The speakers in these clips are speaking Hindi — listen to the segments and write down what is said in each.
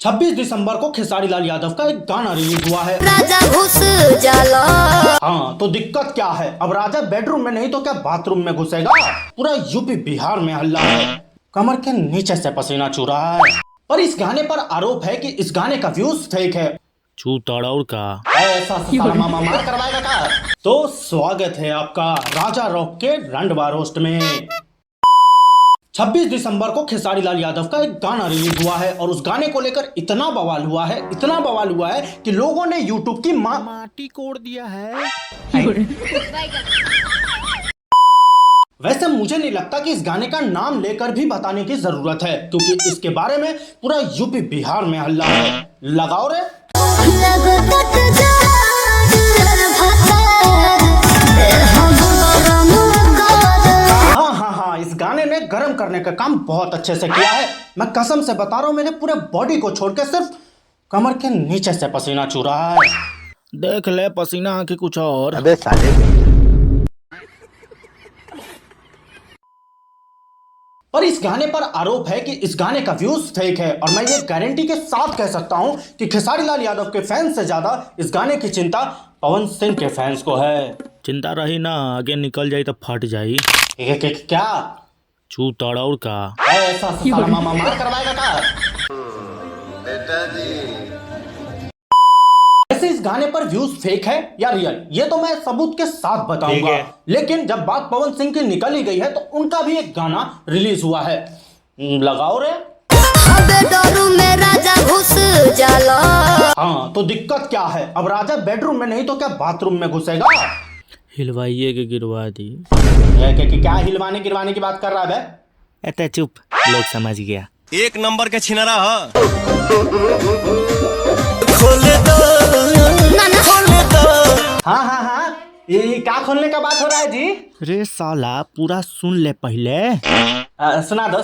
26 दिसंबर को खेसारी लाल यादव का एक गाना रिलीज हुआ है। राजा घुस जाला। हाँ, तो दिक्कत क्या है? अब राजा बेडरूम में नहीं तो क्या बाथरूम में घुसेगा? पूरा यूपी बिहार में हल्ला है, कमर के नीचे से पसीना चू रहा है। पर इस गाने पर आरोप है कि इस गाने का व्यूज फेक है। चू तड़ौर का ऐसा साला मामा मार करवाएगा का? तो स्वागत है आपका राजा रॉक के रंडवा रोस्ट में। 26 दिसंबर को खेसारी लाल यादव का एक गाना रिलीज हुआ है और उस गाने को लेकर इतना बवाल हुआ है कि लोगों ने यूट्यूब की माटी कोड़ दिया है। वैसे मुझे नहीं लगता कि इस गाने का नाम लेकर भी बताने की जरूरत है, क्योंकि इसके बारे में पूरा यूपी बिहार में हल्ला है। लगाओ रे। हाँ, इस गाने ने गर्म करने का काम बहुत अच्छे से किया है। मैं कसम से बता रहा हूँ, मेरे पूरे बॉडी को छोड़ के सिर्फ कमर के नीचे से पसीना चू रहा है। देख ले पसीना आके कुछ और। अबे साले। पर इस गाने पर आरोप है कि इस गाने का व्यूज फेक है और मैं ये गारंटी के साथ कह सकता हूं कि खेसारी लाल यादव के फैंस से ज्यादा इस गाने की चिंता पवन सिंह के फैंस को है। चिंता रही ना, आगे निकल जाई तो फट जाई। क्या चू तड़ौर का ऐसा साला मामा मार करवाएगा का? बेटा जी वैसे इस गाने पर व्यूज फेक है या रियल, ये तो मैं सबूत के साथ बताऊंगा। लेकिन जब बात पवन सिंह की निकल ही गई है तो उनका भी एक गाना रिलीज हुआ है। लगाओ रे। अबे डरू में राजा घुस जाला। हाँ, तो दिक्कत क्या है? अब राजा बेडरूम में नहीं तो क्या बाथरूम में घुसेगा? हिलवाइए के गिरवा दी। क्या हिलवाने गिरवाने की बात कर रहा है? एते चुप, लोग समझ गया। एक नंबर के छिनरा है। हाँ, ये क्या खोलने का बात हो रहा है जी? रे साला पूरा सुन ले पहले। सुना दो।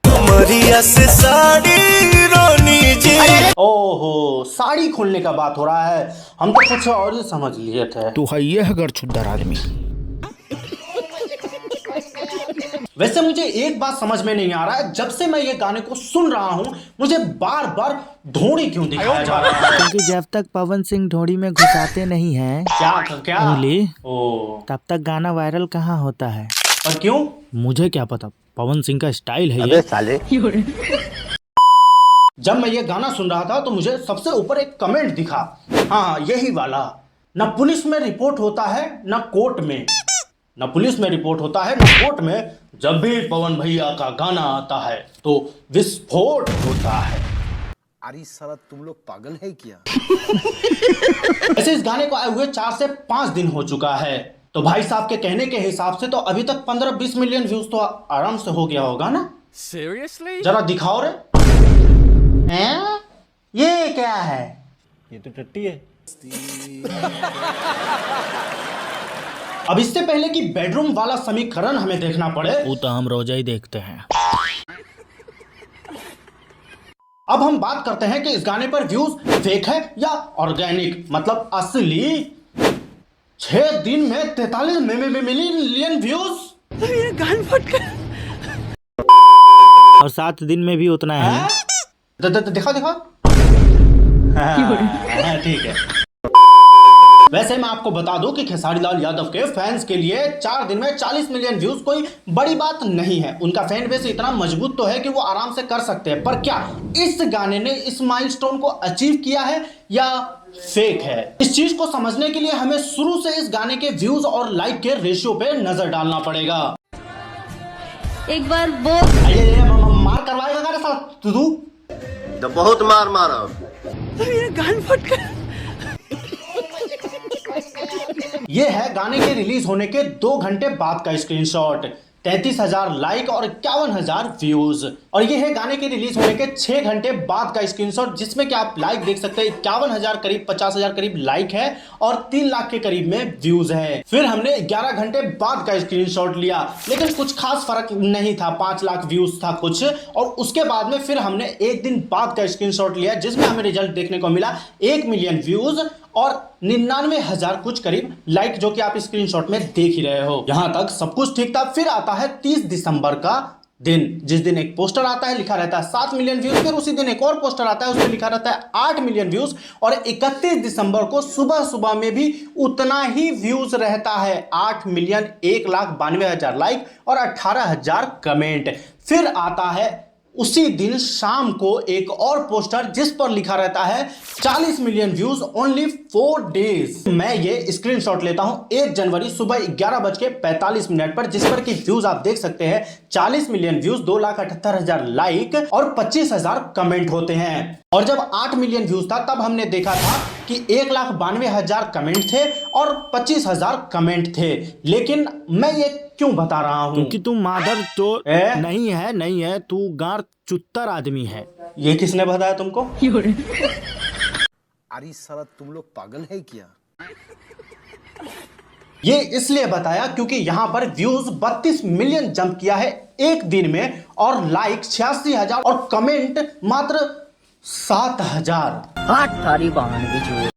मरिया से साड़ी रोनी जी। ओहो, साड़ी खोलने का बात हो रहा है। हम तो कुछ और ही समझ लिए थे। तू है ये अगर छुद्दर आदमी। वैसे मुझे एक बात समझ में नहीं आ रहा है, जब से मैं ये गाने को सुन रहा हूँ मुझे बार बार ढोड़ी क्यों दिखाया जा रहा है? क्योंकि जब तक पवन सिंह ढोड़ी में घुसाते नहीं हैं क्या उंगली, तब तब तक गाना वायरल कहाँ होता है। और क्यों? मुझे क्या पता, पवन सिंह का स्टाइल है अबे ये। साले। जब मैं ये गाना सुन रहा था तो मुझे सबसे ऊपर एक कमेंट दिखा। हाँ, यही वाला। न पुलिस में रिपोर्ट होता है न कोर्ट में, न पुलिस में रिपोर्ट होता है न कोर्ट में, जब भी पवन भैया का गाना आता है तो विस्फोट होता है। अरे साला तुम लोग पागल है क्या? ऐसे इस गाने को आए हुए 4 से 5 दिन हो चुका है, तो भाई साहब के कहने के हिसाब से तो अभी तक 15-20 मिलियन व्यूज तो आराम से हो गया होगा ना? सीरियसली? जरा दिखाओ रे। हैं? ये क्या है? ये तो टट्टी है। अब इससे पहले कि बेडरूम वाला समीकरण हमें देखना पड़े, वो तो हम रोजा ही देखते हैं। अब हम बात करते हैं कि इस गाने पर व्यूज फेक है या ऑर्गेनिक, मतलब असली। 6 दिन में 43 मिलियन व्यूज। और 7 दिन में भी उतना है। दिखा। हाँ, ठीक है। वैसे मैं आपको बता दूं कि खेसारी लाल यादव के फैंस के लिए 4 दिन में 40 मिलियन व्यूज कोई बड़ी बात नहीं है। उनका फैन बेस इतना मजबूत तो है कि वो आराम से कर सकते हैं। पर क्या इस गाने ने इस माइलस्टोन को अचीव किया है या फेक है? इस चीज को समझने के लिए हमें शुरू से इस गाने के व्यूज और लाइक के रेशियो पे नजर डालना पड़ेगा। एक बार बोल। मार करवाएगा साथ तू? तो बहुत मार मारा। ये है गाने के रिलीज होने के 2 घंटे बाद का स्क्रीनशॉट। 33,000 लाइक और 51,000 व्यूज। और ये है गाने के रिलीज होने के 6 घंटे बाद का स्क्रीनशॉट, जिसमें कि आप लाइक देख सकते हैं 51,000 करीब 50,000 करीब लाइक है और 3 लाख के करीब में व्यूज है। फिर हमने 11 घंटे बाद का स्क्रीनशॉट लिया, लेकिन कुछ खास फर्क नहीं था, 5 लाख व्यूज था कुछ। और उसके बाद में फिर हमने 1 दिन बाद का स्क्रीनशॉट लिया, जिसमें हमें रिजल्ट देखने को मिला 1 मिलियन व्यूज और 99,000 कुछ करीब लाइक, जो कि आप स्क्रीनशॉट में देख ही रहे हो। यहां तक सब कुछ ठीक था। फिर आता है 30 दिसंबर का दिन, जिस दिन एक पोस्टर आता है लिखा रहता है 7 मिलियन व्यूज, फिर उसी दिन एक और पोस्टर आता है उसमें लिखा रहता है 8 मिलियन व्यूज, और 31 दिसंबर को सुबह सुबह में भी उतना ही व्यूज रहता है, 8 मिलियन 1,92,000 लाइक और 18,000 कमेंट। फिर आता है उसी दिन शाम को एक और पोस्टर जिस पर लिखा रहता है 40 मिलियन व्यूज ओनली 4 डेज। मैं ये स्क्रीनशॉट लेता हूं 1 जनवरी सुबह 11:45 पर, जिस पर कि व्यूज आप देख सकते हैं 40 मिलियन व्यूज, 2,78,000 लाइक और 25,000 कमेंट होते हैं। और जब 8 मिलियन व्यूज था तब हमने देखा था कि 1,92,000 कमेंट थे और 25,000 कमेंट थे। लेकिन मैं ये क्यों बता रहा हूं? क्योंकि तू मादर तो नहीं है, तू गार चुत्तर आदमी है। ये किसने बताया तुमको? अरे साला तुम लोग पागल है क्या? ये इसलिए बताया क्योंकि यहां पर व्यूज 32 मिलियन जंप किया है एक दिन में, और लाइक 86,000 और कमेंट मात्र 7,000।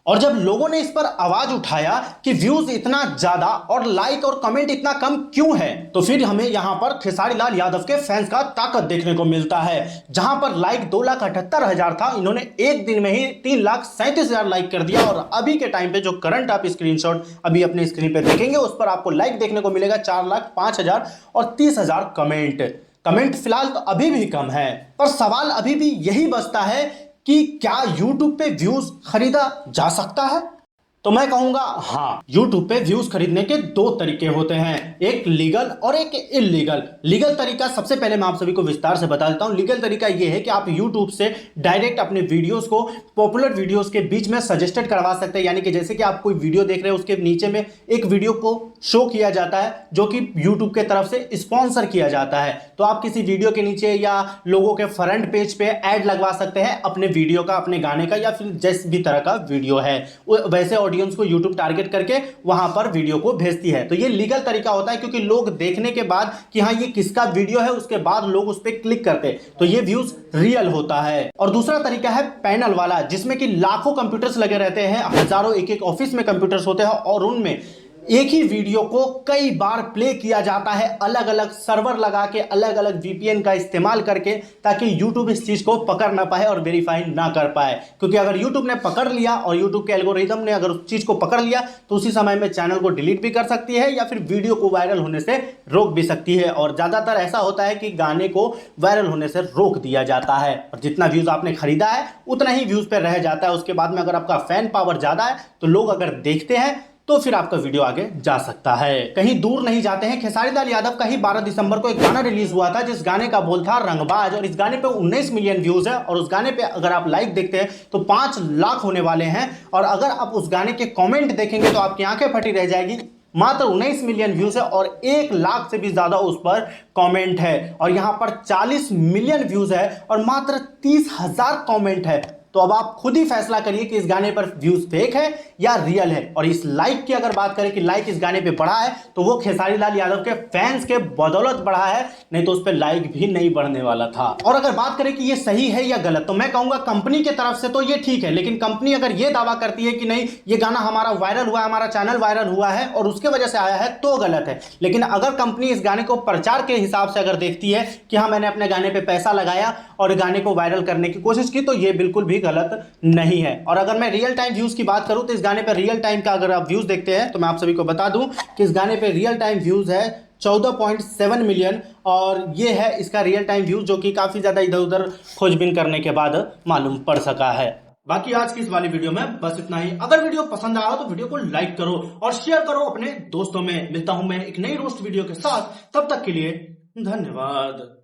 और जब लोगों ने इस पर आवाज उठाया कि व्यूज इतना ज्यादा और लाइक और कमेंट इतना कम क्यों है, तो फिर हमें यहां पर खेसारी लाल यादव के फैंस का ताकत देखने को मिलता है। जहां पर लाइक 2,78,000 था, इन्होंने एक दिन में ही 3,37,000 लाइक कर दिया। और अभी के टाइम पे जो करंट आप स्क्रीनशॉट अभी अपने स्क्रीन पे देखेंगे उस पर आपको लाइक देखने को मिलेगा 4,05,000 और 30,000 कमेंट फिलहाल तो अभी भी कम है, पर सवाल अभी भी यही बचता है कि क्या YouTube पे व्यूज खरीदा जा सकता है? तो मैं कहूंगा हाँ, YouTube पे व्यूज खरीदने के 2 तरीके होते हैं, एक लीगल और एक इलीगल। लीगल तरीका सबसे पहले मैं आप सभी को विस्तार से बता देता हूं। लीगल तरीका यह है कि आप YouTube से डायरेक्ट अपने वीडियोस को पॉपुलर वीडियोस के बीच में सजेस्टेड करवा सकते हैं। यानी कि जैसे कि आप कोई वीडियो देख रहे हैं उसके नीचे में एक वीडियो को शो किया जाता है जो कि YouTube के तरफ से स्पॉन्सर किया जाता है, तो आप किसी वीडियो के नीचे या लोगों के फ्रंट पेज पे ऐड लगवा सकते हैं अपने वीडियो का, अपने गाने का, या फिर जिस भी तरह का वीडियो है वैसे ऑडियंस को YouTube टारगेट करके वहां पर वीडियो को भेजती है। तो ये लीगल तरीका होता है क्योंकि लोग देखने के बाद कि हाँ ये किसका वीडियो है उसके बाद लोग उस पर क्लिक करते, तो ये व्यूज रियल होता है। और दूसरा तरीका है पैनल वाला, जिसमें कि लाखों कंप्यूटर्स लगे रहते हैं, हजारों एक ऑफिस में कंप्यूटर्स होते हैं और उनमें एक ही वीडियो को कई बार प्ले किया जाता है, अलग अलग सर्वर लगा के, अलग अलग VPN का इस्तेमाल करके, ताकि YouTube इस चीज को पकड़ ना पाए और वेरीफाई ना कर पाए। क्योंकि अगर YouTube ने पकड़ लिया और YouTube के एल्गोरिथम ने अगर उस चीज को पकड़ लिया तो उसी समय में चैनल को डिलीट भी कर सकती है या फिर वीडियो को वायरल होने से रोक भी सकती है। और ज्यादातर ऐसा होता है कि गाने को वायरल होने से रोक दिया जाता है, और जितना व्यूज आपने खरीदा है उतना ही व्यूज पे रह जाता है। उसके बाद में अगर आपका फैन पावर ज्यादा है तो लोग अगर देखते हैं तो फिर आपका वीडियो आगे जा सकता है। कहीं दूर नहीं जाते हैं, खेसारी लाल यादव का ही 12 दिसंबर को एक गाना रिलीज हुआ था जिस गाने का बोल था रंगबाज, और इस गाने पे 19 मिलियन व्यूज है। और उस गाने पे अगर आप लाइक देखते हैं तो 5 लाख होने वाले हैं, और अगर आप उस गाने के कमेंट देखेंगे तो आपकी आंखें फटी रह जाएगी। मात्र 19 मिलियन व्यूज है और 1 लाख से भी ज्यादा उस पर कमेंट है, और यहां पर 40 मिलियन व्यूज है और मात्र 30,000 कमेंट है। तो अब आप खुद ही फैसला करिए कि इस गाने पर व्यूज फेक है या रियल है। और इस लाइक की अगर बात करें कि लाइक इस गाने पे बढ़ा है तो वो खेसारी लाल यादव के फैंस के बदौलत बढ़ा है, नहीं तो उस पर लाइक भी नहीं बढ़ने वाला था। और अगर बात करें कि ये सही है या गलत, तो मैं कहूंगा कंपनी की तरफ से तो ये ठीक है, लेकिन कंपनी अगर ये दावा करती है कि नहीं ये गाना हमारा वायरल हुआ है, हमारा चैनल वायरल हुआ है और उसके वजह से आया है, तो गलत है। लेकिन अगर कंपनी इस गाने को प्रचार के हिसाब से अगर देखती है कि हाँ मैंने अपने गाने पे पैसा लगाया और गाने को वायरल करने की कोशिश की, तो ये बिल्कुल भी गलत नहीं है। और अगर मैं रियल टाइम व्यूज की बात करूं तो इस गाने पे रियल टाइम का अगर आप व्यूज देखते हैं तो मैं आप सभी को बता दूं कि इस गाने पे रियल टाइम व्यूज है 14.7 मिलियन, और ये है इसका रियल टाइम व्यूज जो कि काफी ज्यादा इधर उधर खोजबीन करने के बाद मालूम पड़ सका है। बाकी आज की इस वाली वीडियो में बस इतना ही। अगर वीडियो पसंद आया तो वीडियो को लाइक करो और शेयर करो अपने दोस्तों में। मिलता हूं मैं एक नई रोस्ट वीडियो के साथ, तब तक के लिए धन्यवाद।